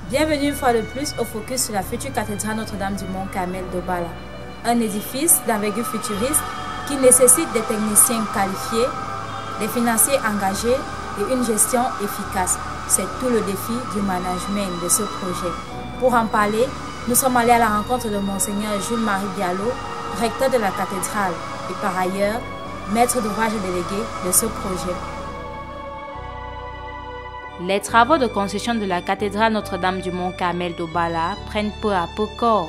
Bienvenue une fois de plus au focus sur la future cathédrale Notre-Dame du Mont-Carmel d'Obala. Un édifice d'envergure futuriste qui nécessite des techniciens qualifiés, des financiers engagés et une gestion efficace. C'est tout le défi du management de ce projet. Pour en parler, nous sommes allés à la rencontre de Monseigneur Jules-Marie Diallo, recteur de la cathédrale et par ailleurs, maître d'ouvrage délégué de ce projet. Les travaux de construction de la cathédrale Notre-Dame du Mont-Carmel d'Obala prennent peu à peu corps.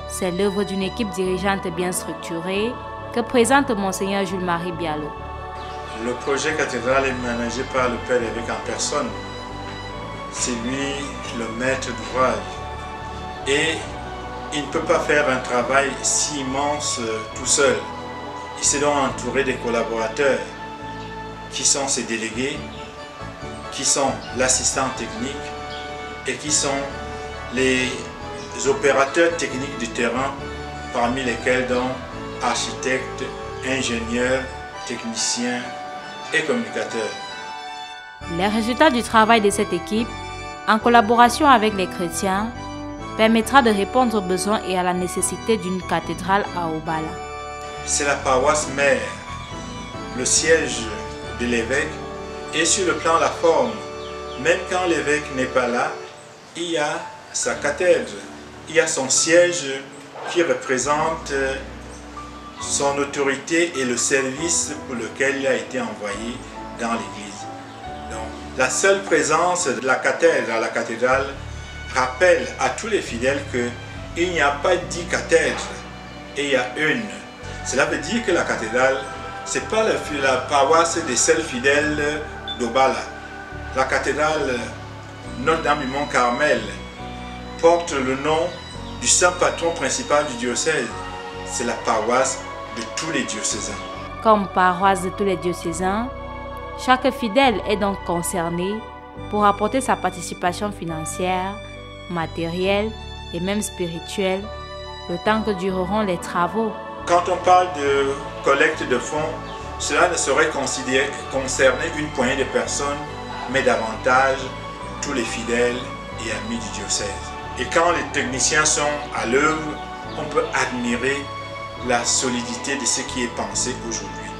C'est l'œuvre d'une équipe dirigeante bien structurée que présente Monseigneur Jules-Marie Diallo. Le projet cathédrale est managé par le Père l'évêque en personne. C'est lui le maître d'ouvrage. Et il ne peut pas faire un travail si immense tout seul. Il s'est donc entouré des collaborateurs qui sont ses délégués, qui sont l'assistant technique et qui sont les opérateurs techniques du terrain, parmi lesquels donc architectes, ingénieurs, techniciens et communicateurs. Les résultats du travail de cette équipe, en collaboration avec les chrétiens, permettra de répondre aux besoins et à la nécessité d'une cathédrale à Obala. C'est la paroisse mère, le siège de l'évêque. Et sur le plan de la forme, même quand l'évêque n'est pas là, il y a sa cathèdre, il y a son siège qui représente son autorité et le service pour lequel il a été envoyé dans l'église. Donc, la seule présence de la cathèdre à la cathédrale rappelle à tous les fidèles qu'il n'y a pas 10 cathèdres et il y a une. Cela veut dire que la cathédrale, ce n'est pas la paroisse des seuls fidèles d'Obala. La cathédrale Notre-Dame du Mont-Carmel porte le nom du saint patron principal du diocèse. C'est la paroisse de tous les diocésains. Comme paroisse de tous les diocésains, chaque fidèle est donc concerné pour apporter sa participation financière, matérielle et même spirituelle, le temps que dureront les travaux. Quand on parle de collecte de fonds, cela ne saurait concerner une poignée de personnes, mais davantage tous les fidèles et amis du diocèse. Et quand les techniciens sont à l'œuvre, on peut admirer la solidité de ce qui est pensé aujourd'hui.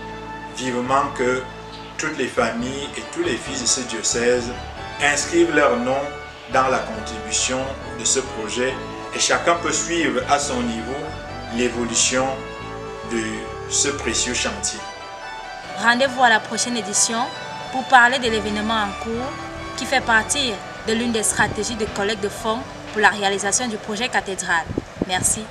Vivement que toutes les familles et tous les fils de ce diocèse inscrivent leur nom dans la contribution de ce projet et chacun peut suivre à son niveau l'évolution de ce précieux chantier. Rendez-vous à la prochaine édition pour parler de l'événement en cours qui fait partie de l'une des stratégies de collecte de fonds pour la réalisation du projet cathédrale. Merci.